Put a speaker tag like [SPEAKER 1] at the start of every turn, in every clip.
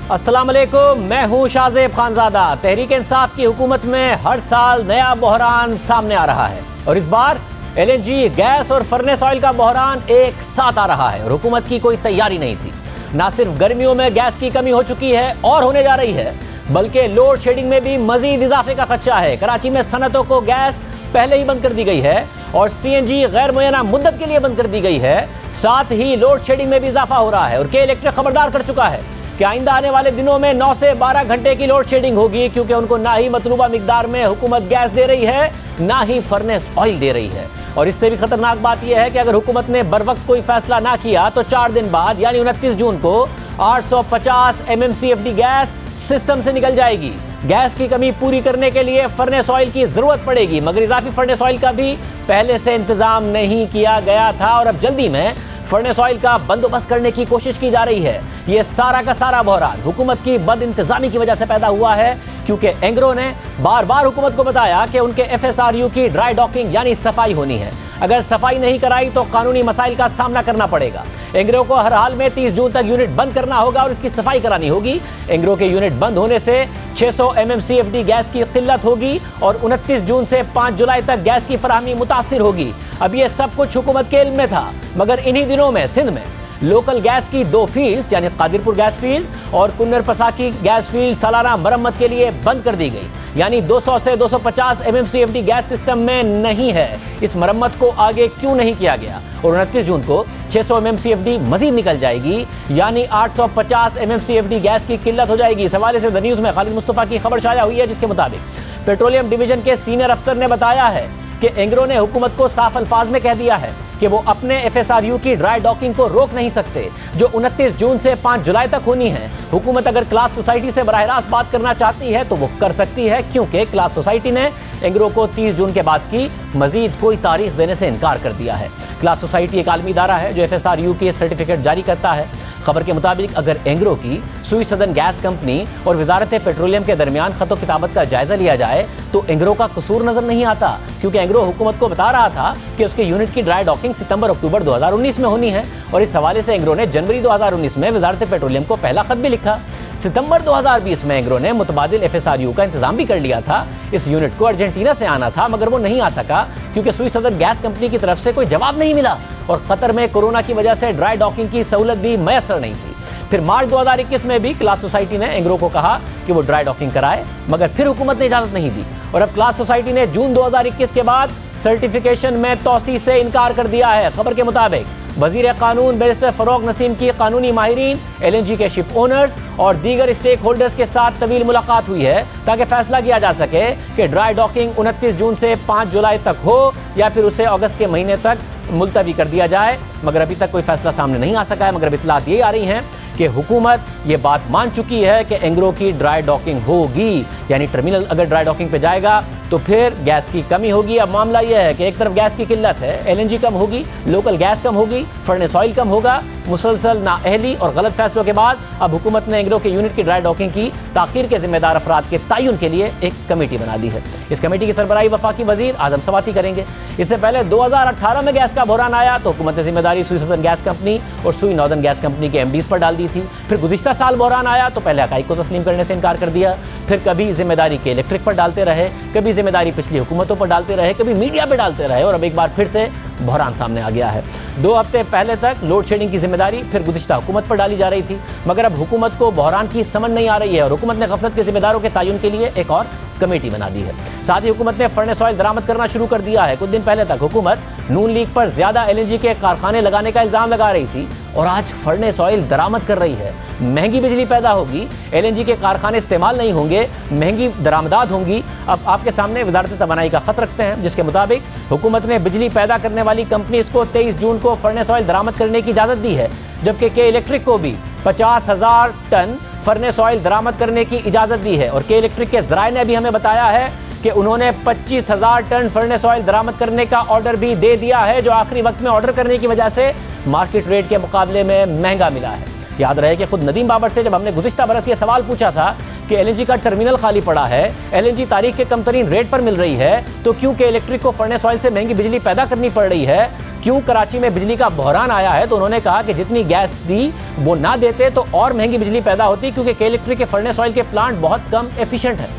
[SPEAKER 1] अस्सलाम वालेकुम, मैं हूं शाहजेब खानजादा। तहरीक इंसाफ की हुकूमत में हर साल नया बहरान सामने आ रहा है और इस बार एलएनजी गैस और फर्नेस ऑयल का बहरान एक साथ आ रहा है और हुकूमत की कोई तैयारी नहीं थी। ना सिर्फ गर्मियों में गैस की कमी हो चुकी है और होने जा रही है, बल्कि लोड शेडिंग में भी मजीद इजाफे का खदशा है। कराची में सनतों को गैस पहले ही बंद कर दी गई है और सीएनजी गैर मुय्यना मुद्दत के लिए बंद कर दी गई है। साथ ही लोड शेडिंग में भी इजाफा हो रहा है और के इलेक्ट्रिक खबरदार कर चुका है कि आइंदा आने वाले दिनों में 9 से 12 घंटे की लोड शेडिंग होगी, क्योंकि उनको ना ही मतलूबा मिकदार में हुकूमत गैस दे रही है, ना ही फर्नेस ऑयल दे रही है। और इससे भी खतरनाक बात यह है कि अगर हुकूमत ने बर वक्त कोई फैसला ना किया तो 4 दिन बाद यानी 29 जून को 850 MMCFD गैस सिस्टम से निकल जाएगी। गैस की कमी पूरी करने के लिए फर्नेस ऑयल की जरूरत पड़ेगी, मगर इजाफी फर्नेस ऑयल का भी पहले से इंतजाम नहीं किया गया था और अब जल्दी में फर्नेस ऑयल का बंदोबस्त करने की कोशिश की जा रही है। यह सारा का सारा बहरान हुकूमत की बद इंतजामी की वजह से पैदा हुआ है, क्योंकि एंग्रो ने बार बार हुकूमत को बताया कि उनके FSRU की ड्राई डॉकिंग यानी सफाई होनी है। अगर सफाई नहीं कराई तो कानूनी मसाइल का सामना करना पड़ेगा। एंग्रो को हर हाल में 30 जून तक यूनिट बंद करना होगा और इसकी सफाई करानी होगी। एंग्रो के यूनिट बंद होने से 600 MMCFD गैस की किल्लत होगी और 29 जून से 5 जुलाई तक गैस की फराहमी मुतासिर होगी। अब यह सब कुछ हुकूमत के इल्म में था, मगर इन्हीं दिनों में सिंध में लोकल गैस की 2 फील्ड्स यानी कादिरपुर गैस फील्ड और कुन्नर पसाकी गैस फील्ड सालाना मरम्मत के लिए बंद कर दी गई, यानी 200 से 250 MMCFD गैस सिस्टम में नहीं है। इस मरम्मत को आगे क्यों नहीं किया गया और 29 जून को 600 MMCFD मजीद निकल जाएगी, यानी 850 MMCFD गैस की किल्लत हो जाएगी। इस हवाले से द न्यूज़ में खालिद मुस्तफा की खबर शाया हुई है, जिसके मुताबिक पेट्रोलियम डिवीजन के सीनियर अफसर ने बताया है कि एंग्रो ने हुकूमत को साफ अल्फाज में कह दिया है कि वो अपने FSRU की ड्राई डॉकिंग को रोक नहीं सकते, जो 29 जून से 5 जुलाई तक होनी है। हुकूमत अगर क्लास सोसाइटी से बराह रास्त बात करना चाहती है तो वो कर सकती है, क्योंकि क्लास सोसाइटी ने एंग्रो को 30 जून के बाद की मजीद कोई तारीख देने से इनकार कर दिया है। क्लास सोसाइटी एक आलमी इदारा है जो FSRU के सर्टिफिकेट जारी करता है। खबर के मुताबिक अगर एंग्रो की सुई सदन गैस कंपनी और वजारत पेट्रोलियम के दरमियान खतो किताबत का जायजा लिया जाए तो एंग्रो का कसूर नजर नहीं आता, क्योंकि एंग्रो हुकूमत को बता रहा था कि उसके यूनिट की ड्राई डॉकिंग सितंबर-अक्टूबर 2019 में होनी है और इस हवाले से एंग्रो ने जनवरी 2019 में वजारत पेट्रोलियम को पहला खत भी लिखा। सितंबर 2020 में एंग्रो ने मुतबादिल FSRU का इंतजाम भी कर लिया था। इस यूनिट को अर्जेंटीना से आना था, मगर वो नहीं आ सका क्योंकि सुई सदन गैस कंपनी की तरफ से कोई जवाब नहीं मिला और कतर में कोरोना की वजह से ड्राई डॉकिंग की सहूलत भी मैसर नहीं थी। फिर मार्च 2021 में भी क्लास सोसाइटी ने एंग्रो को कहा कि वो ड्राई डॉकिंग कराए, मगर फिर हुकूमत ने इजाजत नहीं दी और अब क्लास सोसाइटी ने जून 2021 के बाद सर्टिफिकेशन में तौसी से इनकार कर दिया है। खबर के मुताबिक वजीर कानून बैरिस्टर फरोग नसीम की कानूनी माहिरीन, LNG के शिप ओनर्स और दीगर स्टेक होल्डर्स के साथ तवील मुलाकात हुई है ताकि फैसला किया जा सके कि ड्राई डॉकिंग 29 जून से 5 जुलाई तक हो या फिर उसे अगस्त के महीने तक मुलतवी कर दिया जाए, मगर अभी तक कोई फैसला सामने नहीं आ सका है। मगर इतलात ये आ रही हैं कि हुकूमत ये बात मान चुकी है कि एंग्रो की ड्राई डॉकिंग होगी, यानी टर्मिनल अगर ड्राई डॉकिंग पे जाएगा तो फिर गैस की कमी होगी। अब मामला यह है कि एक तरफ गैस की किल्लत है, LNG कम होगी, लोकल गैस कम होगी, फर्नेस ऑयल कम होगा। मुसलसल नाअहली और गलत फैसलों के बाद अब हुकूमत ने एंग्रो के यूनिट की ड्राई डॉकिंग की ताखीर के जिम्मेदार अफराद के तयन के लिए एक कमेटी बना दी है। इस कमेटी की सरबराही वफाकी वजीर आजम सवाती करेंगे। इससे पहले 2018 में गैस का बहरान आया तो हुकूमत ने जिम्मेदारी सुई सदन गैस कंपनी और सुई नॉर्दर्न गैस कंपनी के MDs पर डाल दी थी। फिर गुज़िश्ता साल बहरान आया तो पहले हकाइक को तस्लीम करने से इनकार कर दिया, फिर कभी जिम्मेदारी के इलेक्ट्रिक पर डालते रहे, कभी जिम्मेदारी पिछली हुकूमतों पर डालते रहे, कभी मीडिया पर डालते रहे और अब एक बार फिर से बहरान सामने आ गया है। 2 हफ्ते पहले तक लोड शेडिंग की जिम्मेदारी फिर गुज़िश्ता हुकूमत पर डाली जा रही थी, मगर अब हुकूमत को बहरान की समझ नहीं आ रही है और हुकूमत ने गफलत के जिम्मेदारों के तयन के लिए एक और कमेटी बना दी है। साथ ही हुकूमत ने फर्नेस ऑयल दरामद करना शुरू कर दिया है। कुछ दिन पहले तक हुकूमत नून लीग पर ज्यादा LNG के कारखाने लगाने का इल्जाम लगा रही थी और आज फर्नेस ऑयल दरामद कर रही है। महंगी बिजली पैदा होगी, LNG के कारखाने इस्तेमाल नहीं होंगे, महंगी दरामदात होंगी। अब आपके सामने वजारत तवानाई का खत रखते हैं, जिसके मुताबिक हुकूमत ने बिजली पैदा करने वाली कंपनीज को 23 जून को फर्नेस ऑयल दरामद करने की इजाजत दी है, जबकि के इलेक्ट्रिक को भी 50,000 टन फर्नेस ऑयल दरामद करने की इजाजत दी है। और के इलेक्ट्रिक के जराए ने भी हमें बताया है कि उन्होंने 25,000 टन फर्नेस ऑयल दरामद करने का ऑर्डर भी दे दिया है, जो आखिरी वक्त में ऑर्डर करने की वजह से मार्केट रेट के मुकाबले में महंगा मिला है। याद रहे कि खुद नदीम बाबर से जब हमने गुज़िश्ता बरस ये सवाल पूछा था कि LNG का टर्मिनल खाली पड़ा है, LNG तारीख के कमतरीन रेट पर मिल रही है, तो क्यों के इलेक्ट्रिक को फर्नेस ऑयल से महंगी बिजली पैदा करनी पड़ रही है, क्यों कराची में बिजली का बहरान आया है, तो उन्होंने कहा कि जितनी गैस दी वो ना देते तो और महंगी बिजली पैदा होती, क्योंकि के इलेक्ट्रिक के फर्नेस ऑयल के प्लांट बहुत कम एफिशिएंट है।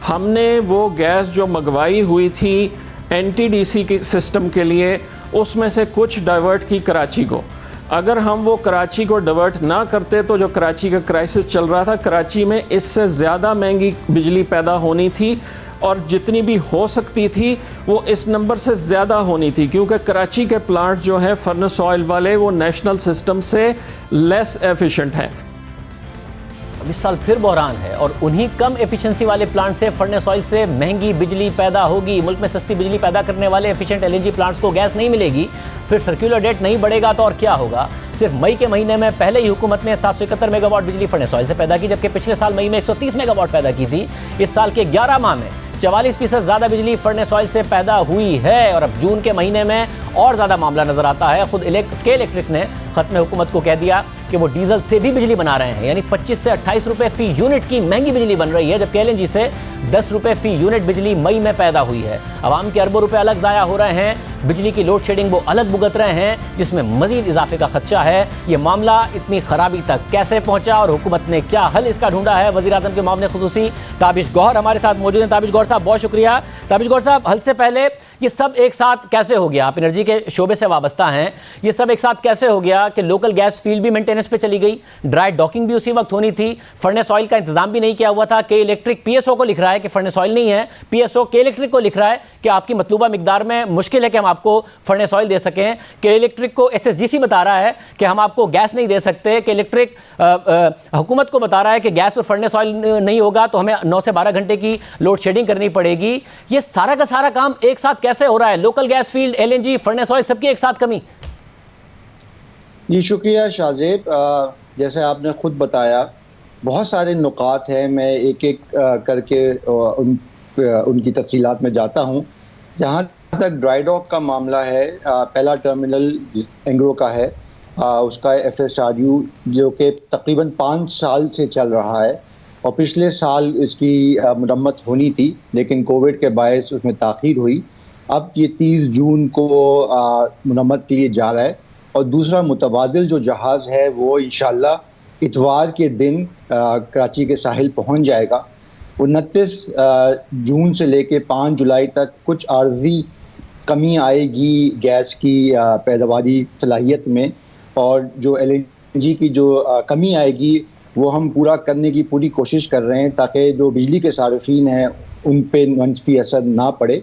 [SPEAKER 2] हमने वो गैस जो मंगवाई हुई थी एनटीडीसी के सिस्टम के लिए, उसमें से कुछ डाइवर्ट की कराची को। अगर हम वो कराची को डाइवर्ट ना करते तो जो कराची का क्राइसिस चल रहा था, कराची में इससे ज़्यादा महंगी बिजली पैदा होनी थी, और जितनी भी हो सकती थी वो इस नंबर से ज़्यादा होनी थी, क्योंकि कराची के प्लांट जो हैं फर्नेस ऑयल वाले वो नेशनल सिस्टम से लेस एफिशिएंट हैं।
[SPEAKER 1] इस साल फिर बहरान है और उन्हीं कम एफिशिएंसी वाले प्लांट से, फर्नेस ऑयल से महंगी बिजली पैदा होगी। मुल्क में सस्ती बिजली पैदा करने वाले एफिशिएंट एलएनजी प्लांट्स को गैस नहीं मिलेगी, फिर सर्कुलर डेट नहीं बढ़ेगा तो और क्या होगा। सिर्फ मई के महीने में पहले ही हुकूमत ने 771 मेगावाट बिजली फर्नेस ऑयल से पैदा की, जबकि पिछले साल मई में 130 मेगावाट पैदा की थी। इस साल के 11 माह में 44% ज़्यादा बिजली फर्नेस ऑयल से पैदा हुई है, और अब जून के महीने में और ज़्यादा मामला नजर आता है। खुद के इलेक्ट्रिक ने खत्म हुकूमत को कह दिया कि वो डीजल से भी बिजली बना रहे हैं, यानी 25 से 28 रुपए फी यूनिट की महंगी बिजली बन रही है, जबकि एलएनजी से 10 रुपए फी यूनिट बिजली मई में पैदा हुई है। आवाम के अरबों रुपए अलग ज़ाया हो रहे हैं, बिजली की लोड शेडिंग वो अलग भुगत रहे हैं, जिसमें मजीद इजाफे का खदशा है। ये मामला इतनी खराबी तक कैसे पहुंचा और हुकूमत ने क्या हल इसका ढूंढा है। वज़ीर आज़म के मामले खुसूसी ताबिश गौहर हमारे साथ मौजूद हैं। ताबिश गौहर साहब, बहुत शुक्रिया। ताबिश गौहर साहब, हल से पहले ये सब एक साथ कैसे हो गया? आप एनर्जी के शोबे से वाबस्ता हैं, ये सब एक साथ कैसे हो गया कि लोकल गैस फील्ड भी मेंटेनेंस पे चली गई, ड्राई डॉकिंग भी उसी वक्त होनी थी, फर्नेस ऑयल का इंतजाम भी नहीं किया हुआ था। के इलेक्ट्रिक पीएसओ को लिख रहा है कि फर्नेस ऑयल नहीं है, पीएसओ के इलेक्ट्रिक को लिख रहा है कि आपकी मतलूबा मिकदार में मुश्किल है कि हम आपको फर्नेस ऑयल दे सकें। के इलेक्ट्रिक को एसएसजीसी बता रहा है कि हम आपको गैस नहीं दे सकते। के इलेक्ट्रिक हुकूमत को बता रहा है कि गैस और फर्नेस ऑयल नहीं होगा तो हमें 9 से 12 घंटे की लोड शेडिंग करनी पड़ेगी। ये सारा का सारा काम एक साथ कैसे हो रहा है? Local gas field, LNG, furnace oil, सबकी एक साथ कमी।
[SPEAKER 3] जी शुक्रिया शाहजेब। जैसे आपने खुद बताया, बहुत सारे नुकात हैं, मैं एक एक करके उनकी तफसीलात में जाता हूँ। जहाँ तक ड्राई डॉक का मामला है, पहला टर्मिनल एंग्रो का है, उसका एफएसआरयू जो कि तकरीबन 5 साल से चल रहा है, और पिछले साल इसकी मुरम्मत होनी थी, लेकिन कोविड के बायस उसमें ताख़ीर हुई। अब ये 30 जून को मुरम्मत के लिए जा रहा है। और दूसरा मुतबादिल जो जहाज़ है वो इंशाअल्लाह इतवार के दिन कराची के साहिल पहुंच जाएगा। 29 जून से लेके 5 जुलाई तक कुछ आर्जी कमी आएगी गैस की पैदावारी सलाहियत में, और जो एलएनजी की जो कमी आएगी वो हम पूरा करने की पूरी कोशिश कर रहे हैं, ताकि जो बिजली के सारिफीन हैं उन पे मनफी असर ना पड़े।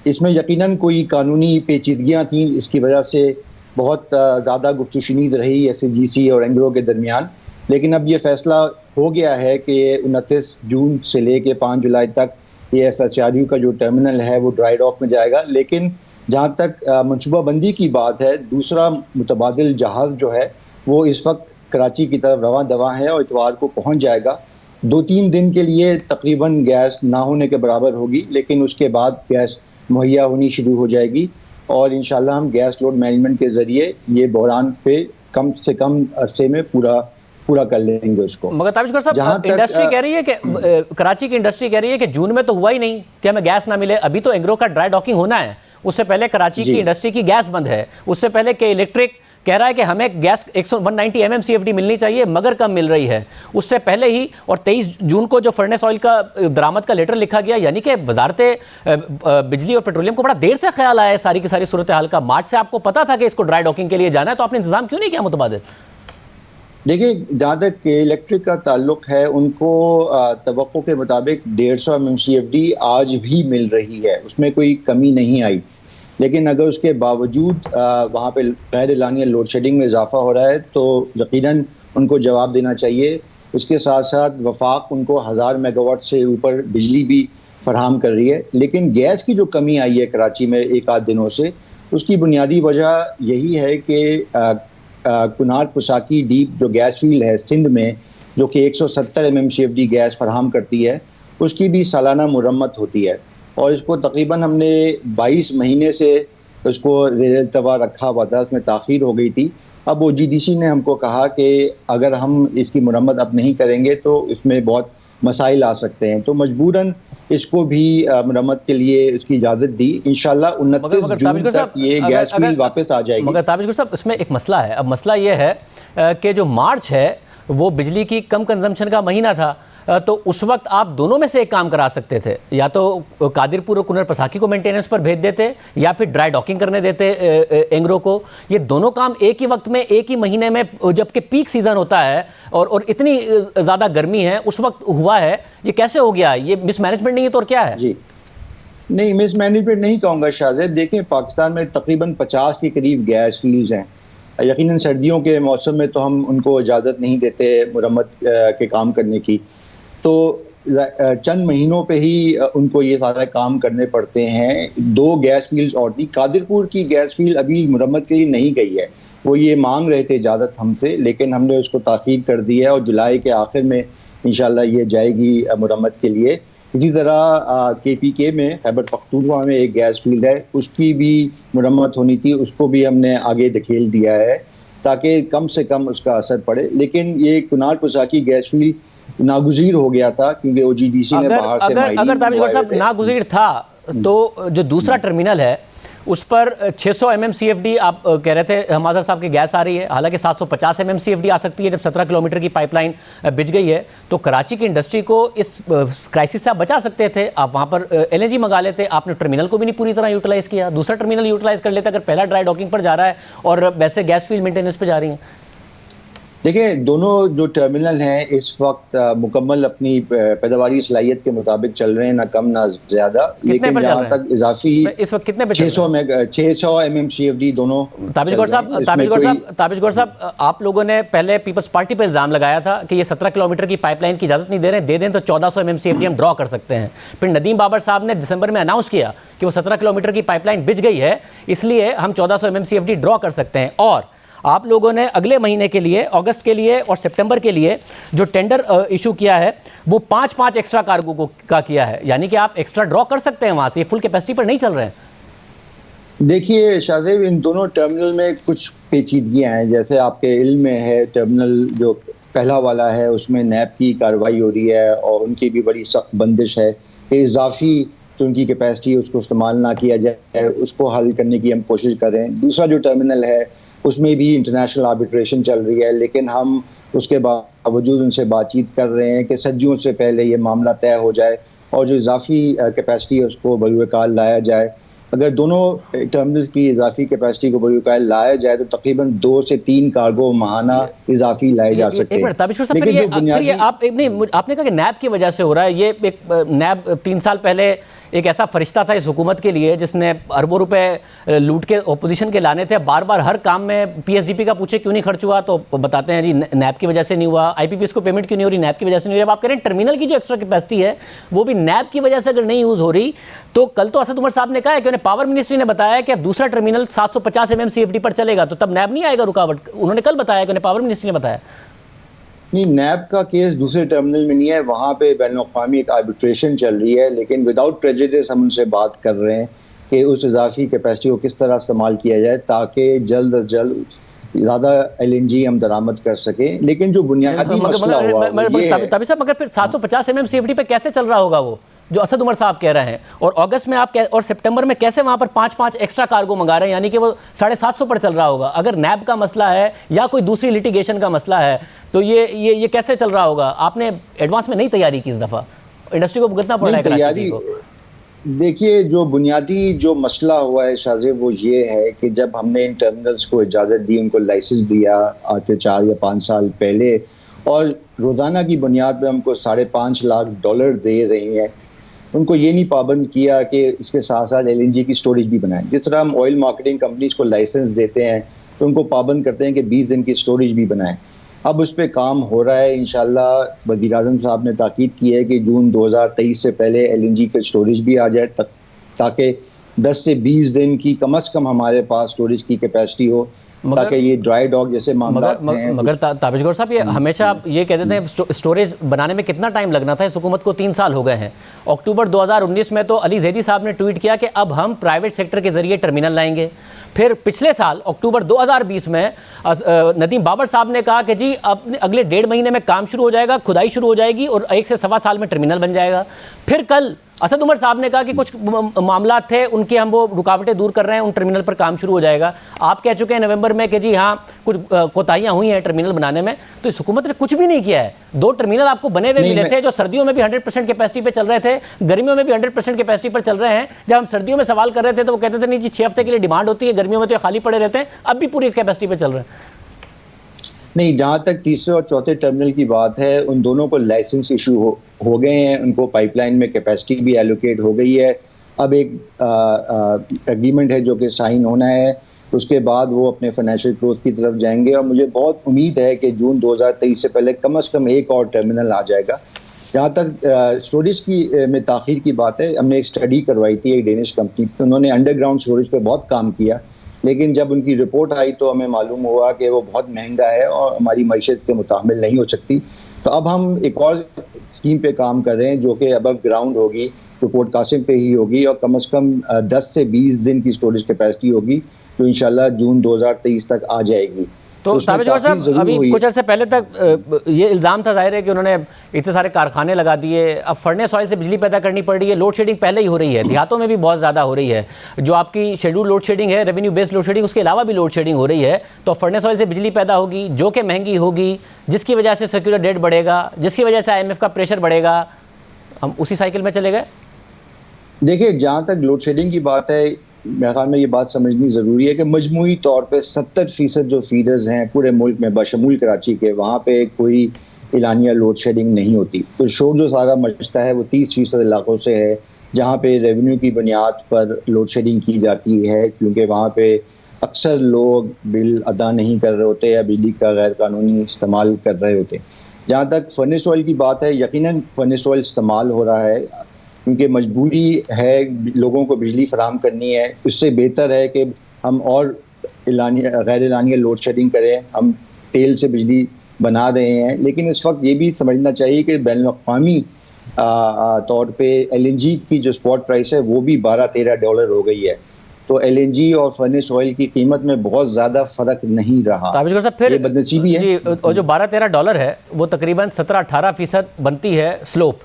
[SPEAKER 3] इसमें यकीनन कोई कानूनी पेचीदगियाँ थीं, इसकी वजह से बहुत ज़्यादा गुफ्तगू रही एसएसजीसी और एंग्रो के दरमियान, लेकिन अब ये फ़ैसला हो गया है कि 29 जून से लेके 5 जुलाई तक ये एफएसआरयू का जो टर्मिनल है वो ड्राई डॉक में जाएगा। लेकिन जहाँ तक मनसूबाबंदी की बात है, दूसरा मुतबादिल जहाज़ जो है वो इस वक्त कराची की तरफ रवां दवा है और इतवार को पहुँच जाएगा। 2-3 दिन के लिए तकरीबन गैस ना होने के बराबर होगी, लेकिन उसके बाद गैस मुहैया होनी शुरू हो जाएगी, और इंशाल्लाह हम गैस लोड मैनेजमेंट के ज़रिए ये बहरान पे कम से कम अरसे में पूरा कर लेंगे उसको।
[SPEAKER 1] मगर ताबिश गौहर साहब, इंडस्ट्री कह रही है कि कराची की इंडस्ट्री कह रही है कि जून में तो हुआ ही नहीं कि हमें गैस ना मिले। अभी तो एंग्रो का ड्राई डॉकिंग होना है, उससे पहले कराची की इंडस्ट्री की गैस बंद है। उससे पहले के इलेक्ट्रिक कह रहा है कि हमें गैस 190 MMCFD मिलनी चाहिए, मगर कम मिल रही है। उससे पहले ही और 23 जून को जो फर्नेस ऑयल का दरामद का लेटर लिखा गया, यानी कि वजारत बिजली और पेट्रोलियम को बड़ा देर से ख्याल आया है सारी की सारी सूरत हाल का। मार्च से आपको पता था कि इसको ड्राई डॉकिंग के लिए जाना है, तो आपने इंतजाम क्यों नहीं किया मुतबादिल?
[SPEAKER 3] देखिए, जहाँ तक इलेक्ट्रिक का ताल्लुक है, उनको तवक्को के मुताबिक 150 MMCFD आज भी मिल रही है, उसमें कोई कमी नहीं आई। लेकिन अगर उसके बावजूद वहाँ पे गैर एलानिया लोड शेडिंग में इजाफा हो रहा है तो यकीनन उनको जवाब देना चाहिए। उसके साथ साथ वफाक उनको 1000 मेगावाट से ऊपर बिजली भी फराहम कर रही है। लेकिन गैस की जो कमी आई है कराची में एक आध दिनों से, उसकी बुनियादी वजह यही है कि कुनार पुसाकी डीप जो गैस फील्ड है सिंध में, जो कि 170 MMCFD गैस फराहम करती है, उसकी भी सालाना मुरम्मत होती है, और इसको तकरीबन हमने 22 महीने से उसको ज़ेर इल्तवा रखा हुआ था, उसमें ताख़ीर हो गई थी। अब OGDC ने हमको कहा कि अगर हम इसकी मुरम्मत अब नहीं करेंगे तो इसमें बहुत मसाइल आ सकते हैं, तो मजबूरन इसको भी मरम्मत के लिए इसकी इजाज़त दी। इंशाल्लाह 29 जून तक ये गैस फील्ड वापस आ जाएगी।
[SPEAKER 1] मगर ताबिश साहब, इसमें एक मसला है। अब मसला ये है कि जो मार्च है वो बिजली की कम कंजम्पशन का महीना था, तो उस वक्त आप दोनों में से एक काम करा सकते थे, या तो कादिरपुर और कुनर पसाकी को मेंटेनेंस पर भेज देते या फिर ड्राई डॉकिंग करने देते एंग्रो को। ये दोनों काम एक ही वक्त में, एक ही महीने में, जबकि पीक सीजन होता है और इतनी ज़्यादा गर्मी है उस वक्त हुआ है। ये कैसे हो गया? ये मिसमैनेजमेंट नहीं है तो और क्या है?
[SPEAKER 3] जी नहीं, मिसमैनेजमेंट नहीं कहूँगा शाहजेब। देखें, पाकिस्तान में तकरीबन 50 के करीब गैस फील्ड्स हैं। यकीनन सर्दियों के मौसम में तो हम उनको इजाज़त नहीं देते मरम्मत के काम करने की, तो चंद महीनों पे ही उनको ये सारा काम करने पड़ते हैं। 2 गैस फील्ड्स और थी। कादिरपुर की गैस फील्ड अभी मरम्मत के लिए नहीं गई है। वो ये मांग रहे थे इजाज़त हमसे, लेकिन हमने उसको ताख़ीर कर दिया है और जुलाई के आखिर में इंशाल्लाह ये जाएगी मरम्मत के लिए। इसी तरह KPK में, खैबर पख्तूनख्वा में एक गैस फील्ड है, उसकी भी मरम्मत होनी थी, उसको भी हमने आगे धकेल दिया है ताकि कम से कम उसका असर पड़े। लेकिन ये कुनार पुसाकी गैस फील्ड नागुज़ीर हो गया था क्योंकि OGDC ने बाहर से
[SPEAKER 1] अगर ताबिश साहब नागुज़ीर था तो जो दूसरा टर्मिनल है उस पर 600 MMCFD आप कह रहे थे हमाज़र साहब की गैस आ रही है, हालांकि 750 MMCFD आ सकती है जब 17 किलोमीटर की पाइपलाइन बिछ गई है। तो कराची की इंडस्ट्री को इस क्राइसिस से आप बचा सकते थे, आप वहाँ पर LNG मंगा लेते। आपने टर्मिनल को भी नहीं पूरी तरह यूटिलाइज़ किया, दूसरा टर्मिनल यूटिलाइज़ कर लेते अगर पहला ड्राई डॉकिंग पर जा रहा है और वैसे गैस फील्ड मेंटेनेंस पर जा रही हैं।
[SPEAKER 3] देखिए, दोनों जो टर्मिनल हैं इस वक्त मुकम्मल अपनी पैदावारी सलाहियत के मुताबिक चल रहे हैं, ना कम ना ज़्यादा। लेकिन जहाँ तक इजाफी
[SPEAKER 1] इस वक्त कितने पे
[SPEAKER 3] 600 MMCFD दोनों।
[SPEAKER 1] ताबिश गौर साहब, आप लोगों ने पहले पीपल्स पार्टी पर इल्ज़ाम लगाया था कि ये 17 किलोमीटर की पाइपलाइन की इजाज़त नहीं दे रहे हैं, दे दें तो 1400 MMCFD हम ड्रॉ कर सकते हैं। फिर नदीम बाबर साहब ने दिसंबर में अनाउंस किया कि वो 17 किलोमीटर की पाइपलाइन बिछ गई है, इसलिए हम 1400 MMCFD ड्रॉ कर सकते हैं। और आप लोगों ने अगले महीने के लिए, अगस्त के लिए और सितंबर के लिए जो टेंडर इशू किया है वो 5-5 एक्स्ट्रा कार्गो का किया है, यानी कि आप एक्स्ट्रा ड्रॉ कर सकते हैं वहाँ से, ये फुल कैपेसिटी पर नहीं चल रहे हैं।
[SPEAKER 3] देखिए शाहजेब, इन दोनों टर्मिनल में कुछ पेचीदगियाँ हैं। जैसे आपके इल्म में है, टर्मिनल जो पहला वाला है उसमें नैब की कार्रवाई हो रही है और उनकी भी बड़ी सख्त बंदिश है कि इजाफी जो उनकी कैपेसिटी है उसको इस्तेमाल ना किया जाए, उसको हल करने की हम कोशिश कर रहे हैं। दूसरा जो टर्मिनल है उसमें भी इंटरनेशनल आर्बिट्रेशन चल रही है, लेकिन हम उसके बावजूद उनसे बातचीत कर रहे हैं कि सदियों से पहले ये मामला तय हो जाए और जो इजाफी कैपेसिटी है उसको बरूकाल लाया जाए। अगर दोनों टर्मिनल्स की इजाफी कैपेसिटी को बरूकाल लाया जाए तो तकरीबन 2 से 3 कार्गो माहाना इजाफी लाए जा सकते हैं।
[SPEAKER 1] आपने कहा कि नैब की वजह से हो रहा है। ये एक नैब 3 साल पहले एक ऐसा फरिश्ता था इस हुकूमत के लिए जिसने अरबों रुपए लूट के ओपोजिशन के लाने थे। बार बार हर काम में PSDP का पूछे क्यों नहीं खर्च हुआ तो बताते हैं जी नैब की वजह से नहीं हुआ। IPPs को पेमेंट क्यों नहीं हो रही, नैब की वजह से नहीं हो रही। अब आप कह रहे हैं टर्मिनल की जो एक्स्ट्रा कैपेसिटी है वो भी नैब की वजह से अगर नहीं यूज़ हो रही, तो कल तो असद उमर साहब ने कहा है कि उन्हें पावर मिनिस्ट्री ने बताया कि अब दूसरा टर्मिनल 750 MMCFD पर चलेगा, तो तब नैब नहीं आएगा रुकावट। उन्होंने कल बताया कि उन्हें पावर मिनिस्ट्री ने बताया।
[SPEAKER 3] नहीं, नैब का केस दूसरे टर्मिनल में नहीं है, वहाँ पे बैनुल-अक़वामी एक आर्बिट्रेशन चल रही है, लेकिन विदाउट प्रेजुडिस हम उनसे बात कर रहे हैं कि उस इजाफी कैपेसिटी को किस तरह इस्तेमाल किया जाए ताकि जल्द अज जल्द ज़्यादा LNG हम दरामद कर सकें। लेकिन जो बुनियादी मसला हुआ
[SPEAKER 1] तभी साहब, मगर फिर 750 MMCFD पे कैसे चल रहा होगा वो जो असद उमर साहब कह रहे हैं, और अगस्त में आप और सितंबर में कैसे वहाँ पर 5-5 एक्स्ट्रा कार्गो मंगा रहे हैं, यानी कि वो 750 पर चल रहा होगा। अगर नैब का मसला है या कोई दूसरी लिटिगेशन का मसला है तो ये कैसे चल रहा होगा? आपने एडवांस में नहीं तैयारी की, इस दफ़ा इंडस्ट्री को भुगतना पड़ रहा है तैयारी को।
[SPEAKER 3] देखिए, जो बुनियादी जो मसला हुआ है शाहजेब वो ये है कि जब हमने इन टर्मिनल्स को इजाज़त दी, उनको लाइसेंस दिया आज से 4 या 5 साल पहले, और रोज़ाना की बुनियाद पर हमको $5.5 लाख दे रही हैं, उनको ये नहीं पाबंद किया कि इसके साथ साथ LNG की स्टोरेज भी बनाएं। जिस तरह हम ऑयल मार्केटिंग कंपनीज को लाइसेंस देते हैं तो उनको पाबंद करते हैं कि 20 दिन की स्टोरेज भी बनाएं। अब उस पर काम हो रहा है। इंशाल्लाह वज़ीर-ए-आज़म साहब ने ताकीद की है कि जून 2023 से पहले LNG की स्टोरेज भी आ जाए ताकि 10 से 20 दिन की कम से कम हमारे पास स्टोरेज की कैपेसिटी हो, ताकि ये ड्राई डॉक जैसे
[SPEAKER 1] मगर ताबिश गौर साहब, ये हमेशा आप ये कहते थे स्टोरेज बनाने में कितना टाइम लगना था। इस हुकूमत को 3 साल हो गए हैं। अक्टूबर 2019 में तो अली ज़ैदी साहब ने ट्वीट किया कि अब हम प्राइवेट सेक्टर के जरिए टर्मिनल लाएंगे। फिर पिछले साल अक्टूबर 2020 में नदीम बाबर साहब ने कहा कि जी अब अगले 1.5 महीने में काम शुरू हो जाएगा, खुदाई शुरू हो जाएगी और 1 से 1.25 साल में टर्मिनल बन जाएगा। फिर कल असद उमर साहब ने कहा कि कुछ मामला थे उनके, हम वो रुकावटें दूर कर रहे हैं, उन टर्मिनल पर काम शुरू हो जाएगा। आप कह चुके हैं नवंबर में कि जी हाँ कुछ कोताहियां हुई हैं टर्मिनल बनाने में, तो इस हुकूमत ने कुछ भी नहीं किया है। 2 टर्मिनल आपको बने हुए मिले थे जो सर्दियों में भी 100% कैपेसिटी पे चल रहे थे, गर्मियों में भी 100% कैपेसिटी पर चल रहे हैं। जब हम सर्दियों में सवाल कर रहे थे तो वो कहते थे नहीं जी 6 हफ्ते के लिए डिमांड होती है, गर्मियों में तो खाली पड़े रहते हैं, अब भी पूरी कैपेसिटी पे चल रहे हैं।
[SPEAKER 3] नहीं, जहाँ तक तीसरे और चौथे टर्मिनल की बात है, उन दोनों को लाइसेंस इशू हो गए हैं, उनको पाइपलाइन में कैपेसिटी भी एलोकेट हो गई है। अब एक एग्रीमेंट है जो कि साइन होना है, उसके बाद वो अपने फाइनेंशियल ग्रोथ की तरफ जाएंगे और मुझे बहुत उम्मीद है कि जून 2023 से पहले कम से कम एक और टर्मिनल आ जाएगा। जहाँ तक स्टोरेज की में ताख़ीर की बात है, हमने एक स्टडी करवाई थी एक डेनिश कंपनी, तो उन्होंने अंडरग्राउंड स्टोरेज पे बहुत काम किया, लेकिन जब उनकी रिपोर्ट आई तो हमें मालूम हुआ कि वो बहुत महंगा है और हमारी मईशत के मुताबिक नहीं हो सकती। तो अब हम एक और स्कीम पे काम कर रहे हैं जो कि अबव ग्राउंड होगी, तो पोर्ट कासिम पे ही होगी और कम से कम 10 से 20 दिन की स्टोरेज कैपेसिटी होगी, जो इंशाल्लाह जून 2023 तक आ जाएगी।
[SPEAKER 1] तो ताबिश गौहर साहब, अभी कुछ अर्से पहले तक ये इल्ज़ाम था जाहिर है कि उन्होंने इतने सारे कारखाने लगा दिए, अब फर्नेस ऑयल से बिजली पैदा करनी पड़ रही है, लोड शेडिंग पहले ही हो रही है, देहातों में भी बहुत ज़्यादा हो रही है। जो आपकी शेड्यूल लोड शेडिंग है, रेवेन्यू बेस्ड लोड शेडिंग, उसके अलावा भी लोड शेडिंग हो रही है, तो फर्नेस ऑयल से बिजली पैदा होगी जो कि महंगी होगी, जिसकी वजह से सर्कुलर डेट बढ़ेगा, जिसकी वजह से IMF का प्रेशर बढ़ेगा। हम उसी साइकिल में चले गए।
[SPEAKER 3] देखिए, जहाँ तक लोड शेडिंग की बात है, मेरे ख्याल में ये बात समझनी ज़रूरी है कि मजमूई तौर पे 70% जो फीडर्स हैं पूरे मुल्क में बशमूल कराची के, वहाँ पे कोई एलानिया लोड शेडिंग नहीं होती। तो शोर जो सारा मचता है वो 30% इलाकों से है जहाँ पे रेवेन्यू की बुनियाद पर लोड शेडिंग की जाती है, क्योंकि वहाँ पे अक्सर लोग बिल अदा नहीं कर रहे होते या बिजली का गैर कानूनी इस्तेमाल कर रहे होते। जहाँ तक फर्नेस ऑयल की बात है, यकीनन फर्नेस ऑयल इस्तेमाल हो रहा है क्योंकि मजबूरी है, लोगों को बिजली फराहम करनी है। इससे बेहतर है कि हम और गैर एलानिया लोड शेडिंग करें। हम तेल से बिजली बना रहे हैं, लेकिन इस वक्त ये भी समझना चाहिए कि बैनुल-अक़वामी तौर पे LNG की जो स्पॉट प्राइस है वो भी $12-13 हो गई है। तो LNG और फर्नेस ऑयल की कीमत में बहुत ज़्यादा फ़र्क नहीं रहा।
[SPEAKER 1] फिर
[SPEAKER 3] बदनसीबी है
[SPEAKER 1] जी, और जो $12-13 है वो तकरीबन 17-18% बनती है स्लोप।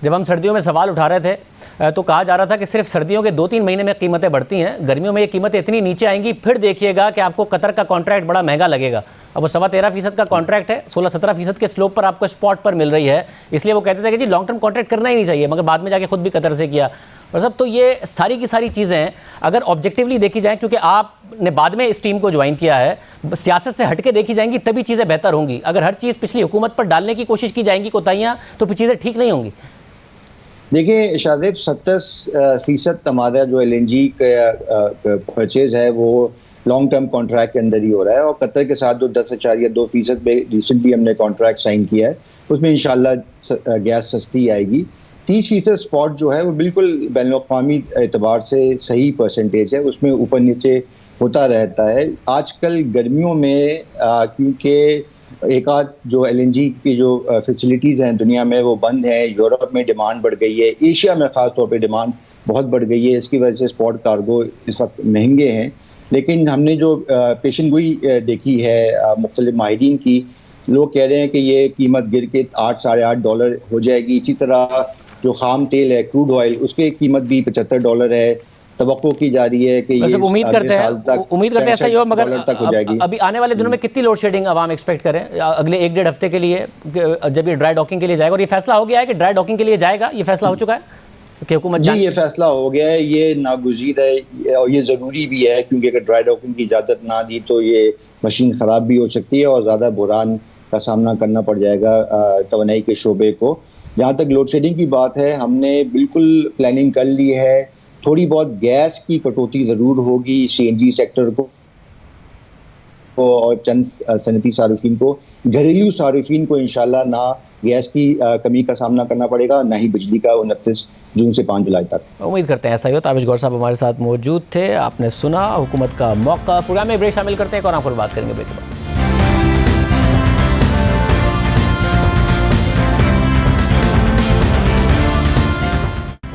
[SPEAKER 1] जब हम सर्दियों में सवाल उठा रहे थे तो कहा जा रहा था कि सिर्फ सर्दियों के 2-3 महीने में कीमतें बढ़ती हैं, गर्मियों में ये कीमतें इतनी नीचे आएंगी, फिर देखिएगा कि आपको कतर का कॉन्ट्रैक्ट बड़ा महंगा लगेगा। अब वो 13.25% का कॉन्ट्रैक्ट है, 16-17% के स्लोप पर आपको स्पॉट पर मिल रही है, इसलिए वो कहते थे कि जी लॉन्ग टर्म कॉन्ट्रैक्ट करना ही नहीं चाहिए, मगर बाद में जाके खुद भी कतर से किया। और सब तो ये सारी की सारी चीज़ें अगर ऑब्जेक्टिवली देखी जाएँ, क्योंकि आपने बाद में इस टीम को ज्वाइन किया है, सियासत से हटके देखी जाएंगी तभी चीज़ें बेहतर होंगी। अगर हर चीज़ पिछली हुकूमत पर डालने की कोशिश की जाएंगी कोताहियाँ, तो फिर चीज़ें ठीक नहीं होंगी।
[SPEAKER 3] देखिए शाहजेब, 70% हमारा जो LNG का परचेज है वो लॉन्ग टर्म कॉन्ट्रैक्ट के अंदर ही हो रहा है, और कतर के साथ जो 10.2% पे रिसेंटली हमने कॉन्ट्रैक्ट साइन किया है उसमें इंशाल्लाह गैस सस्ती आएगी। 30% स्पॉट जो है वो बिल्कुल बैनुल-अक़वामी एतबार से सही परसेंटेज है, उसमें ऊपर नीचे होता रहता है। आजकल गर्मियों में क्योंकि एक आध जो LNG की जो फैसिलिटीज़ हैं दुनिया में वो बंद हैं, यूरोप में डिमांड बढ़ गई है, एशिया में ख़ास तौर पे डिमांड बहुत बढ़ गई है, इसकी वजह से स्पॉट कार्गो इस वक्त महंगे हैं। लेकिन हमने जो पेशन गोई देखी है मुख्तलिफ माहिरीन की, लोग कह रहे हैं कि ये कीमत गिर के $8-8.5 हो जाएगी। इसी तरह जो खाम तेल है, क्रूड ऑयल, उसकी कीमत भी $75 है। तवक्को की जा रही है कि ये
[SPEAKER 1] उम्मीद करते हैं ऐसा ही हो, मगर अभी आने वाले दिनों में कितनी लोड शेडिंग अब हम एक्सपेक्ट करें अगले 1-1.5 हफ्ते के लिए, जब ये ड्राई डॉकिंग के लिए जाएगा? और ये फैसला हो गया है कि ड्राई डॉकिंग के लिए जाएगा, ये फैसला हो चुका है कि हुकूमत
[SPEAKER 3] जी, ये फैसला हो गया है, ये नागुज़ीर है और ये ज़रूरी भी है, क्योंकि अगर ड्राई डॉकिंग की इजाज़त ना दी तो ये मशीन ख़राब भी हो सकती है और ज़्यादा बुरान का सामना करना पड़ जाएगा तवानाई के शोबे को। जहाँ तक लोड शेडिंग की बात है, हमने बिल्कुल प्लानिंग कर ली है। थोड़ी बहुत गैस की कटौती ज़रूर होगी CNG सेक्टर को और चंद सनती सारिफिन को। घरेलू सारिफिन को इंशाल्लाह ना गैस की कमी का सामना करना पड़ेगा, ना ही बिजली का 29 जून से 5 जुलाई तक।
[SPEAKER 1] उम्मीद करते हैं ऐसा ही हो। ताबिश गौहर साहब हमारे साथ मौजूद थे, आपने सुना हुकूमत का मौका। प्रोग्राम में ब्रेक शामिल करते हैं और आपको बात करेंगे ब्रेक के बाद।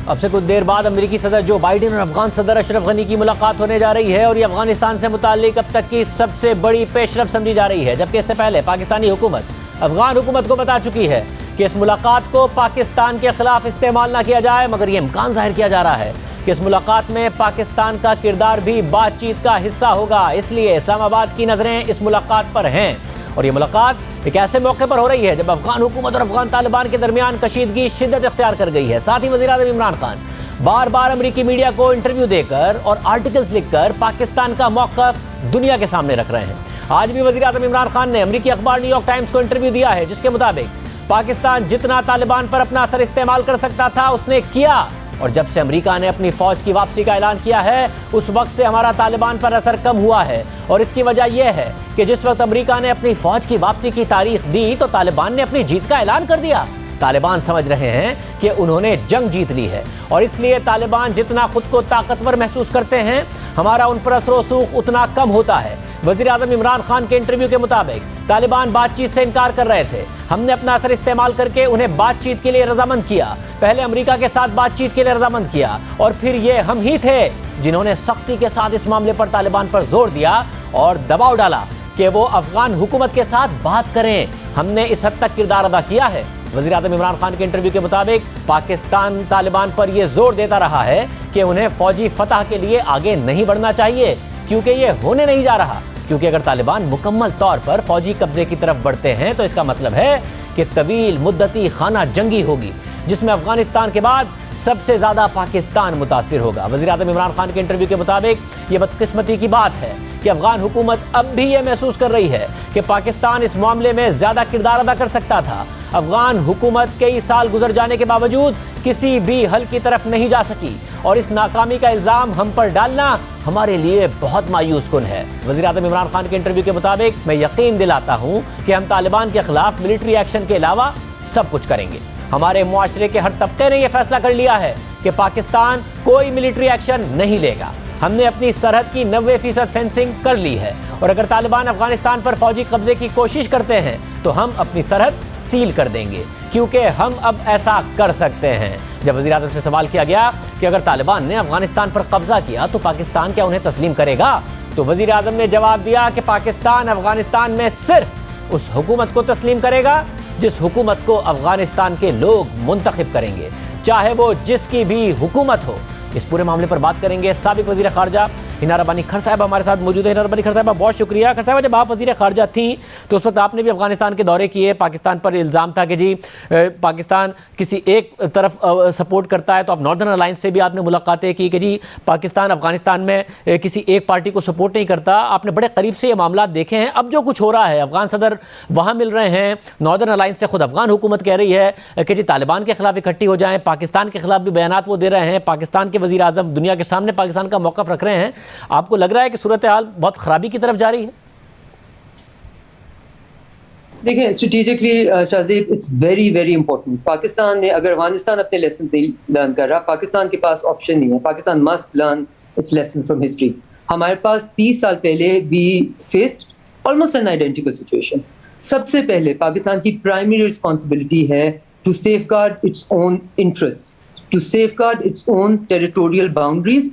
[SPEAKER 1] अब से कुछ देर बाद अमेरिकी सदर जो बाइडेन और अफगान सदर अशरफ गनी की मुलाकात होने जा रही है और ये अफगानिस्तान से मुताल्लिक अब तक की सबसे बड़ी पेशरफ समझी जा रही है। जबकि इससे पहले पाकिस्तानी हुकूमत अफगान हुकूमत को बता चुकी है कि इस मुलाकात को पाकिस्तान के खिलाफ इस्तेमाल ना किया जाए, मगर यह इम्कान जाहिर किया जा रहा है कि इस मुलाकात में पाकिस्तान का किरदार भी बातचीत का हिस्सा होगा। इसलिए इस्लामाबाद की नज़रें इस मुलाकात पर हैं और ये मुलाकात एक ऐसे मौके पर हो रही है जब अफगान हुकूमत और अफगान तालिबान के दरमियान कशीदगी शिद्दत इख्तियार कर गई है। साथ ही वज़ीर आज़म इमरान खान बार बार अमेरिकी मीडिया को इंटरव्यू देकर और आर्टिकल्स लिखकर पाकिस्तान का मौक़िफ़ दुनिया के सामने रख रहे हैं। आज भी वज़ीर आज़म इमरान खान ने अमेरिकी अखबार न्यूयॉर्क टाइम्स को इंटरव्यू दिया है, जिसके मुताबिक पाकिस्तान जितना तालिबान पर अपना असर इस्तेमाल कर सकता था उसने किया, और जब से अमेरिका ने अपनी फौज की वापसी का ऐलान किया है उस वक्त से हमारा तालिबान पर असर कम हुआ है। और इसकी वजह यह है कि जिस वक्त अमेरिका ने अपनी फौज की वापसी की तारीख दी तो तालिबान ने अपनी जीत का ऐलान कर दिया। तालिबान समझ रहे हैं कि उन्होंने जंग जीत ली है और इसलिए तालिबान जितना खुद को ताकतवर महसूस करते हैं हमारा उन पर असर रसूख उतना कम होता है। वज़ीर आज़म इमरान खान के इंटरव्यू के मुताबिक तालिबान बातचीत से इनकार कर रहे थे, हमने अपना असर इस्तेमाल करके उन्हें बातचीत के लिए रजामंद किया। पहले अमेरिका के साथ बातचीत के लिए रजामंद किया और फिर ये हम ही थे जिन्होंने सख्ती के साथ इस मामले पर तालिबान पर जोर दिया और दबाव डाला कि वो अफगान हुकूमत के साथ बात करें। हमने इस हद तक किरदार अदा किया है। वज़ीर आज़म इमरान खान के इंटरव्यू के मुताबिक पाकिस्तान तालिबान पर यह जोर देता रहा है कि उन्हें फौजी फतह के लिए आगे नहीं बढ़ना चाहिए, क्योंकि ये होने नहीं जा रहा। क्योंकि अगर तालिबान मुकम्मल तौर पर फौजी कब्जे की तरफ बढ़ते हैं तो इसका मतलब है कि तवील मुद्दती खाना जंगी होगी, जिसमें अफगानिस्तान के बाद सबसे ज़्यादा पाकिस्तान मुतासिर होगा। वज़ीर आज़म इमरान खान के इंटरव्यू के मुताबिक ये बदकिस्मती की बात है कि अफगान हुकूमत अब भी ये महसूस कर रही है कि पाकिस्तान इस मामले में ज़्यादा किरदार अदा कर सकता था। अफगान हुकूमत कई साल गुजर जाने के बावजूद किसी भी हल की तरफ नहीं जा सकी और इस नाकामी का इल्ज़ाम हम पर डालना हमारे लिए बहुत मायूस कुन है। वज़ीर आज़म इमरान खान के इंटरव्यू के मुताबिक मैं यकीन दिलाता हूँ कि हम तालिबान के खिलाफ मिलिट्री एक्शन के अलावा सब कुछ करेंगे। हमारे मुआशरे के हर तबके ने यह फैसला कर लिया है कि पाकिस्तान कोई मिलिट्री एक्शन नहीं लेगा। हमने अपनी सरहद की 90% फेंसिंग कर ली है और अगर तालिबान अफगानिस्तान पर फौजी कब्जे की कोशिश करते हैं तो हम अपनी सरहद सील कर देंगे, क्योंकि हम अब ऐसा कर सकते हैं। जब वज़ीर आज़म से सवाल किया गया कि अगर तालिबान ने अफगानिस्तान पर कब्जा किया तो पाकिस्तान क्या उन्हें तस्लीम करेगा, तो वज़ीर आज़म ने जवाब दिया कि पाकिस्तान अफगानिस्तान में सिर्फ उस हुकूमत को तस्लीम करेगा जिस हुकूमत को अफगानिस्तान के लोग मुंतखब करेंगे, चाहे वो जिसकी भी हुकूमत हो। इस पूरे मामले पर बात करेंगे साबिक वज़ीर ख़ारजा हिना रब्बानी खर साहिबा हमारे साथ मौजूद है। हिना रब्बानी खर साहिबा, बहुत शुक्रिया। खर साहिबा, जब आप वज़ीर ख़ारजा थी तो उस वक्त आपने भी अफगानिस्तान के दौरे किए। पाकिस्तान पर इल्ज़ाम था कि जी पाकिस्तान किसी एक तरफ सपोर्ट करता है, तो आप नॉर्दर्न अलायंस से भी आपने मुलाकातें की कि जी पाकिस्तान अफगानिस्तान में किसी एक पार्टी को सपोर्ट नहीं करता। आपने बड़े करीब से ये मामला देखे हैं। अब जो कुछ हो रहा है, अफगान सदर वहाँ मिल रहे हैं, नॉर्दर्न अलायंस से खुद अफगान हुकूमत कह रही है कि जी तालिबान के खिलाफ इकट्ठी हो जाएँ, पाकिस्तान के खिलाफ भी बयानात वो दे रहे हैं, पाकिस्तान के वज़ीर आज़म दुनिया के सामने पाकिस्तान का मौक़िफ़ रख रहे हैं। आपको लग रहा है कि सूरत हाल बहुत खराबी की तरफ जा रही है?
[SPEAKER 4] देखिए, strategically Shahzeb it's very very important. Pakistan ने अगर अफगानिस्तान अपने लेसन लर्न कर रहा, पाकिस्तान के पास ऑप्शन नहीं है। Pakistan must learn its lesson from history. हमारे पास 30 साल पहले भी faced almost an identical situation. सबसे पहले पाकिस्तान की प्राइमरी रिस्पॉन्सिबिलिटी है to safeguard its own interest, to safeguard its own territorial boundaries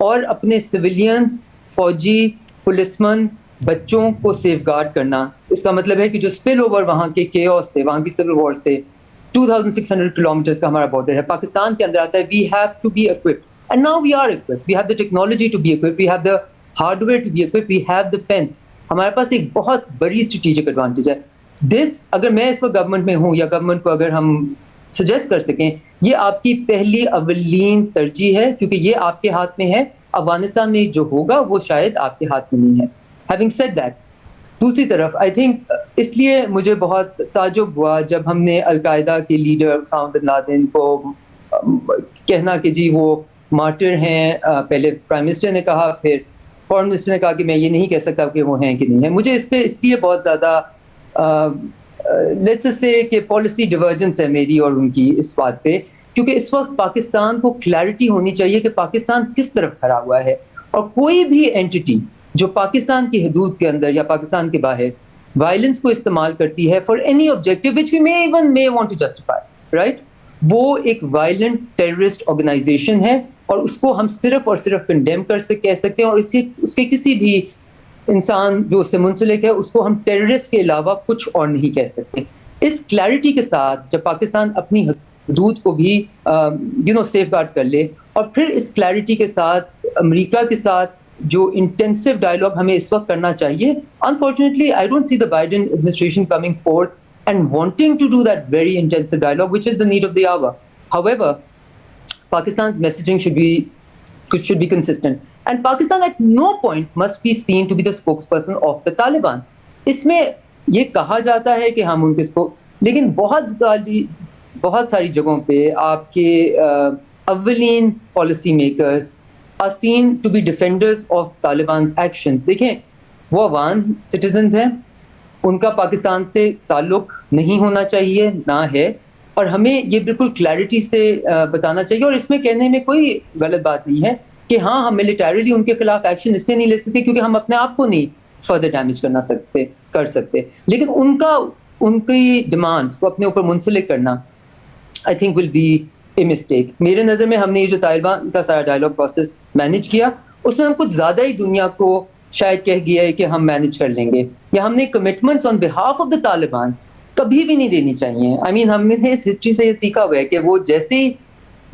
[SPEAKER 4] और अपने सिविलियंस, फौजी, पुलिसमैन, बच्चों को सेफगार्ड करना। इसका मतलब है कि जो स्पिल ओवर वहाँ के केओस से, वहाँ की सिविल वॉर से 2600 किलोमीटर्स का हमारा बॉर्डर है, पाकिस्तान के अंदर आता है। We have to be equipped and now we are equipped. We have the technology to be equipped, we have the hardware to be equipped, we have the fence. हमारे पास एक बहुत बड़ी स्ट्रेटेजिक एडवांटेज है। दिस, अगर मैं इस पर गवर्नमेंट में हूँ या गवर्नमेंट को अगर हम सजेस्ट कर सकें, ये आपकी पहली अवलीन तरजीह है, क्योंकि ये आपके हाथ में है। अफगानिस्तान में जो होगा वो शायद आपके हाथ में नहीं है। Having said that, दूसरी तरफ आई थिंक इसलिए मुझे बहुत ताजुब हुआ जब हमने अलकायदा के लीडर उसामा बिन लादेन को कहना कि जी वो मार्टिर हैं। पहले प्राइम मिनिस्टर ने कहा, फिर फॉरेन मिनिस्टर ने कहा कि मैं ये नहीं कह सकता कि वो हैं कि नहीं है। मुझे इस पे इसलिए बहुत ज़्यादा लेट्स से कि पॉलिसी डिवर्जेंस है मेरी और उनकी इस बात पे, क्योंकि इस वक्त पाकिस्तान को क्लैरिटी होनी चाहिए कि पाकिस्तान किस तरफ खड़ा हुआ है। और कोई भी एंटिटी जो पाकिस्तान की हदूद के अंदर या पाकिस्तान के बाहर वायलेंस को इस्तेमाल करती है for any objective which we may want to justify, right, वो एक वायलेंट टेररिस्ट ऑर्गेनाइजेशन है और उसको हम सिर्फ और सिर्फ कंडेम कह सकते हैं। और उसके किसी भी इंसान जो उससे मुंसलिक है उसको हम टेररिस्ट के अलावा कुछ और नहीं कह सकते। इस क्लैरिटी के साथ जब पाकिस्तान अपनी हदूद को भी सेफगार्ड कर ले, और फिर इस क्लैरिटी के साथ अमेरिका के साथ जो इंटेंसिव डायलॉग हमें इस वक्त करना चाहिए, unfortunately I don't see the Biden administration coming fourth and wanting to do that very intensive dialogue, which is the need of the hour. However, Pakistan's messaging should be consistent, and Pakistan at no point must be seen to be the spokesperson of the Taliban. इसमें ये कहा जाता है कि हम उनके लेकिन बहुत सारी जगहों पे आपके अव्वलीन policy makers are seen to be defenders of Taliban's actions. देखें, वो अवाम सिटीजन्स हैं, उनका पाकिस्तान से ताल्लुक नहीं होना चाहिए, ना है, और हमें ये बिल्कुल क्लैरिटी से बताना चाहिए। और इसमें कहने में कोई गलत बात नहीं है कि हाँ, हम मिलिटरीली उनके खिलाफ एक्शन इसलिए नहीं ले सकते क्योंकि हम अपने आप को नहीं फर्दर डैमेज कर सकते, लेकिन उनकी डिमांड्स को अपने ऊपर मुंसलिक करना I think will be a mistake. मेरे नज़र में हमने ये जो तालिबान का सारा डायलॉग प्रोसेस मैनेज किया, उसमें हम कुछ ज़्यादा ही दुनिया को शायद कह गया है कि हम मैनेज कर लेंगे, या हमने commitments on behalf of the Taliban कभी भी नहीं देनी चाहिए। आई मीन हमने इस हिस्ट्री से ये सीखा हुआ है कि वो जैसे ही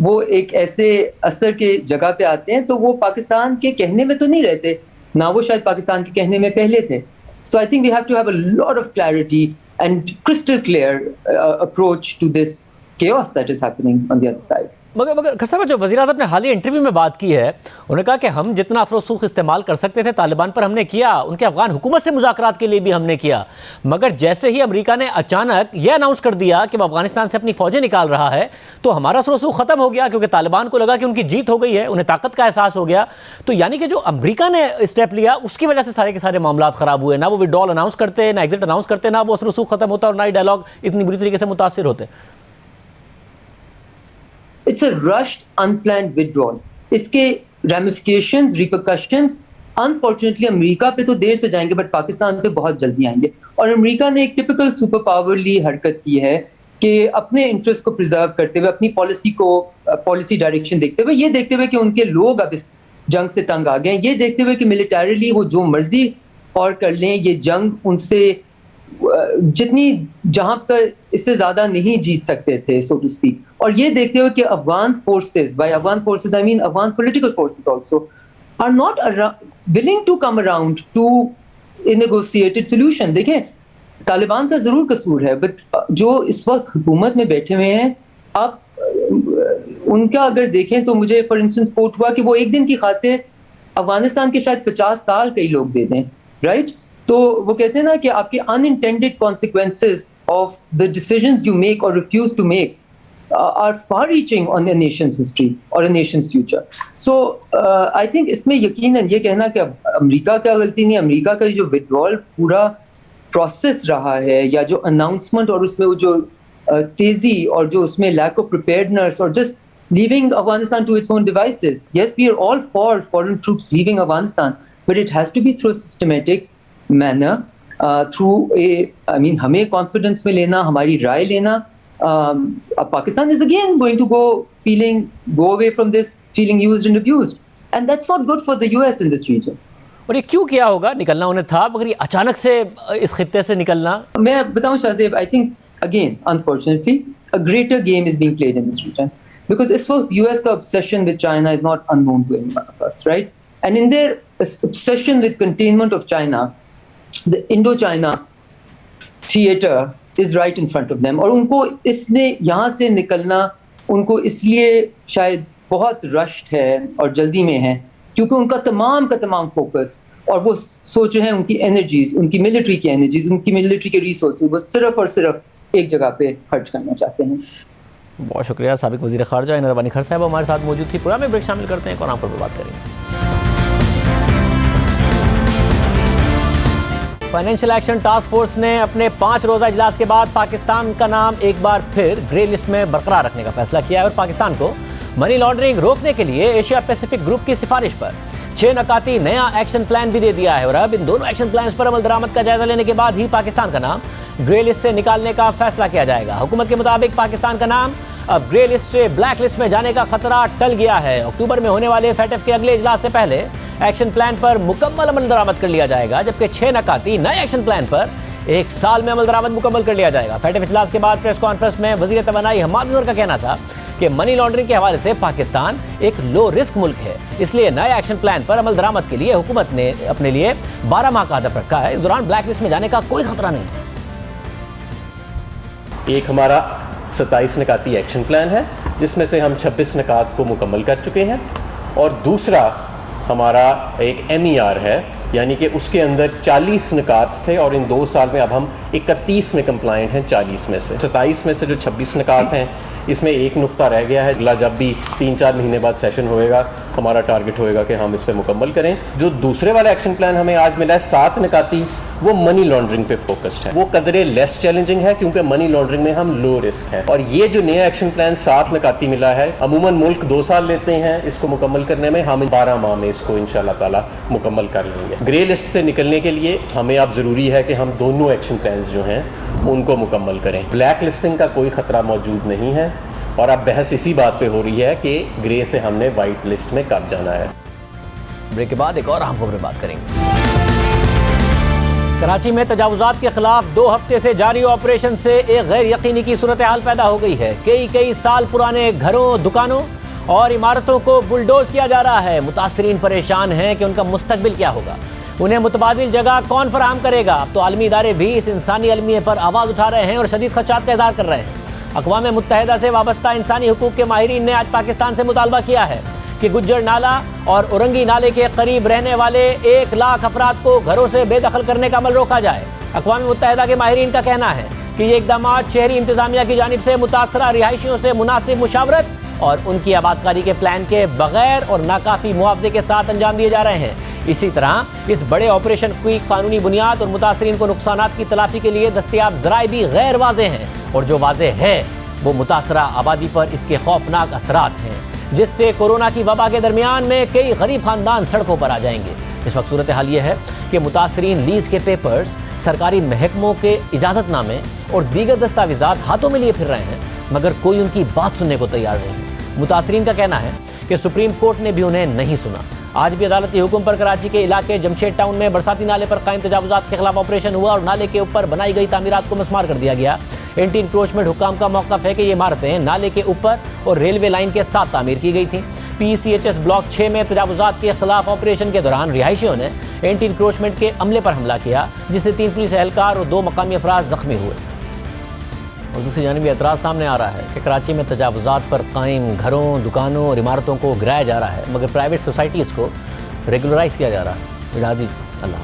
[SPEAKER 4] वो एक ऐसे असर के जगह पे आते हैं तो वो पाकिस्तान के कहने में तो नहीं रहते, ना वो शायद पाकिस्तान के कहने में पहले थे। So I think we have to have a lot of clarity and crystal clear approach to this chaos that is happening on the other side.
[SPEAKER 1] मगर खट्टर साहब, जो वज़ीर आज़म ने हालिया इंटरव्यू में बात की है, उन्होंने कहा कि हम जितना असर सूख इस्तेमाल कर सकते थे तालिबान पर हमने किया, उनके अफगान हुकूमत से मुज़ाकरात के लिए भी हमने किया, मगर जैसे ही अमेरिका ने अचानक यह अनाउंस कर दिया कि वो अफगानिस्तान से अपनी फ़ौजें निकाल रहा है, तो हमारा असर सूख ख़त्म हो गया, क्योंकि तालिबान को लगा कि उनकी जीत हो गई है, उन्हें ताकत का एहसास हो गया। तो यानी कि जो अमेरिका ने स्टेप लिया उसकी वजह से सारे के सारे मामला ख़राब हुए, ना वो विड्रॉल अनाउंस करते, ना एग्जिट अनाउंस करते, ना वो असर सूख ख़त्म होता और ना ही डायलॉग इतनी बुरी तरीके से मुतासिर होते।
[SPEAKER 4] It's a rushed, unplanned withdrawal. इसके ramifications, repercussions, unfortunately अमेरिका पे तो देर से जाएंगे, बट पाकिस्तान पे बहुत जल्दी आएंगे। और अमेरिका ने एक टिपिकल सुपर पावरली हरकत की है कि अपने इंटरेस्ट को प्रिजर्व करते हुए, अपनी पॉलिसी डायरेक्शन देखते हुए, ये देखते हुए कि उनके लोग अब इस जंग से तंग आ गए, ये देखते हुए कि मिलिटरीली वो जो मर्जी और कर लें, ये जंग उनसे जितनी जहां पर इससे ज्यादा नहीं जीत सकते थे, सो टू स्पीक। और ये देखते हुए कि Afghan forces, by Afghan forces I mean Afghan political forces also, are not willing to come around to a negotiated solution. देखें, तालिबान का जरूर कसूर है, बट जो इस वक्त हुकूमत में बैठे हुए हैं, आप उनका अगर देखें तो मुझे फॉर इंस्टेंस कोट हुआ कि वो एक दिन की खातिर अफगानिस्तान के शायद 50 साल कई लोग दे दें, राइट? तो वो कहते हैं ना कि आपके unintended consequences of the decisions you make और refuse to make are far reaching on the nation's history और a nation's future. So I think इसमें यकीनन ये कहना कि अमेरिका का गलती नहीं, अमेरिका का जो विड्रॉल पूरा प्रोसेस रहा है, या जो अनाउंसमेंट और उसमें वो जो तेजी और जो उसमें लैक ऑफ प्रिपेयर्डनेस और just leaving Afghanistan to its own devices. Yes, we are all for foreign troops leaving Afghanistan, but it has to be through a systematic manner, through a, I mean, हमें confidence में लेना, हमारी राय लेना. Pakistan is again going to go away from this feeling used and abused, and that's not good for the US in this region.
[SPEAKER 1] और ये क्यों किया होगा? निकलना उन्हें था, मगर ये अचानक से इस खित्ते से निकलना।
[SPEAKER 4] मैं बताऊं Shahzeb, I think again, unfortunately, a greater game is being played in this region. Because this was US का obsession with China is not unknown to any one of us, right? And in their obsession with containment of China, the Indo-China theater is right in front of them. और उनको इसने यहाँ से निकलना उनको इसलिए शायद बहुत rushed है और जल्दी में है, क्योंकि उनका तमाम का तमाम फोकस और वो सोच रहे हैं उनकी एनर्जीज, उनकी मिलिट्री की एनर्जीज, उनकी मिलिट्री के रिसोर्सेज वो सिर्फ और सिर्फ एक जगह पे खर्च करना चाहते हैं।
[SPEAKER 1] बहुत शुक्रिया। साबिक वज़ीर ख़ारजा इनारा बानी खर साहब हमारे साथ मौजूद थी। प्रोग्राम में ब्रेक शामिल करते हैं, कोरोना पर बात करेंगे। फाइनेंशियल एक्शन टास्क फोर्स ने अपने 5 रोज़ा इजलास के बाद पाकिस्तान का नाम एक बार फिर ग्रे लिस्ट में बरकरार रखने का फैसला किया है और पाकिस्तान को मनी लॉन्ड्रिंग रोकने के लिए एशिया पैसिफिक ग्रुप की सिफारिश पर 6 नकाती नया एक्शन प्लान भी दे दिया है। और अब इन दोनों एक्शन प्लान्स पर अमल दरामद का जायजा लेने के बाद ही पाकिस्तान का नाम ग्रे लिस्ट से निकालने का फैसला किया जाएगा। हुकूमत के मुताबिक पाकिस्तान का नाम अब ग्रे लिस्ट से ब्लैक लिस्ट में जाने का खतरा टल गया है। अक्टूबर में होने वाले फैटफ के अगले इजलास से पहले एक्शन प्लान पर मुकम्मल अमल दरामद कर लिया जाएगा, जबकि 6 नकाती नए एक्शन प्लान पर 1 साल में अमल दरामद मुकम्मल कर लिया जाएगा। फैटफ इजलास के बाद प्रेस कॉन्फ्रेंस में वज़ीर तवानाई हम्माद अज़हर का कहना था कि मनी लॉन्ड्रिंग के हवाले से पाकिस्तान एक लो रिस्क मुल्क है, इसलिए नए एक्शन प्लान पर अमल दरामद के लिए हुकूमत ने अपने लिए 12 माह का हदफ रखा है। इस दौरान ब्लैक लिस्ट में जाने का कोई खतरा नहीं है।
[SPEAKER 5] एक हमारा 27 निकाती एक्शन प्लान है जिसमें से हम 26 निकात को मुकम्मल कर चुके हैं, और दूसरा हमारा एक MER है, यानी कि उसके अंदर 40 निकात थे और इन 2 साल में अब हम 31 में कंप्लाइंट हैं 40 में से। 27 में से जो 26 निकात हैं इसमें एक नुक्ता रह गया है। अगला जब भी 3-4 महीने बाद सेशन होएगा हमारा टारगेट होएगा कि हम इस पे मुकम्मल करें। जो दूसरे वाला एक्शन प्लान हमें आज मिला है 7 निकाती, वो मनी लॉन्ड्रिंग पे फोकस्ड है। वो कदरे लेस चैलेंजिंग है क्योंकि मनी लॉन्ड्रिंग में हम लो रिस्क है। और ये जो नया एक्शन प्लान 7 निकाती मिला है, अमूमन मुल्क 2 साल लेते हैं इसको मुकम्मल करने में, हम 12 माह में इसको इंशाल्लाह ताला मुकम्मल कर लेंगे। ग्रे लिस्ट से निकलने के लिए हमें अब जरूरी है कि हम दोनों एक्शन प्लान जो हैं उनको मुकम्मल करें। ब्लैक लिस्टिंग का कोई खतरा मौजूद नहीं है और अब बहस इसी बात पे हो रही है कि ग्रे से हमने व्हाइट लिस्ट में कब जाना है।
[SPEAKER 1] ब्रेक के बाद एक और अहम खबर पर बात करेंगे। कराची में तजावुजात के खिलाफ 2 हफ्ते से जारी ऑपरेशन से एक गैर यकीनी की सूरत हाल पैदा हो गई है। कई साल पुराने घरों, दुकानों और इमारतों को बुलडोज किया जा रहा है। मुतासरीन परेशान हैं कि उनका मुस्तकबिल क्या होगा, उन्हें मुतबादिल जगह कौन फराहम करेगा। अब तो आलमी इदारे भी इस इंसानी अलमिये पर आवाज़ उठा रहे हैं और शदीद खदशात का इज़हार कर रहे हैं। अक़वाम मुत्तहिदा से वाबस्ता इंसानी हुकूक के माहिरीन ने आज पाकिस्तान से मुतालबा किया है कि गुज्जर नाला और औरंगी नाले के करीब रहने वाले 1 लाख अफराद को घरों से बेदखल करने का अमल रोका जाए। अक़वाम मुत्तहिदा के माहिरीन का कहना है कि ये इक़दाम शहरी इंतज़ामिया की जानिब से मुतासरा रिहायशियों से मुनासिब मुशावरत और उनकी आबादकारी के प्लान के बगैर और नाकाफ़ी मुआवजे के साथ अंजाम दिए जा रहे हैं। इसी तरह इस बड़े ऑपरेशन की कानूनी बुनियाद और मुतासरीन को नुकसानात की तलाफी के लिए दस्तयाब ज़राए भी गैर वाज़ेह हैं, और जो वाज़ेह है वो मुतासरा आबादी पर इसके खौफनाक असरात हैं, जिससे कोरोना की वबा के दरमियान में कई गरीब खानदान सड़कों पर आ जाएंगे। इस वक्त सूरत हाल ये है कि मुतासरीन लीज के पेपर्स, सरकारी महकमों के इजाज़तनामे और दीगर दस्तावेजात हाथों में लिए फिर रहे हैं, मगर कोई उनकी बात सुनने को तैयार नहीं। मुतासरीन का कहना है कि सुप्रीम कोर्ट ने भी उन्हें नहीं सुना। आज भी अदालती हुक्म पर कराची के इलाके जमशेद टाउन में बरसाती नाले पर कायम तजावुजात के खिलाफ ऑपरेशन हुआ और नाले के ऊपर बनाई गई तामीरात को मस्मार कर दिया गया। एंटी इंक्रोचमेंट हुक्काम का मौक़िफ़ है कि ये इमारतें नाले के ऊपर और रेलवे लाइन के साथ तामीर की गई थी। PCHS ब्लॉक 6 में तजावुजात के खिलाफ ऑपरेशन के दौरान रिहायशियों ने एंटी इंक्रोचमेंट के अमले पर हमला किया, जिससे 3 पुलिस एहलकार और 2 मकामी अफराद जख्मी हुए। और दूसरी जानिब एतराज़ सामने आ रहा है कि कराची में तजावुजात पर कायम घरों, दुकानों और इमारतों को गिराया जा रहा है, मगर प्राइवेट सोसाइटीज़ को रेगुलराइज किया जा रहा है। इजाज़त, अल्लाह।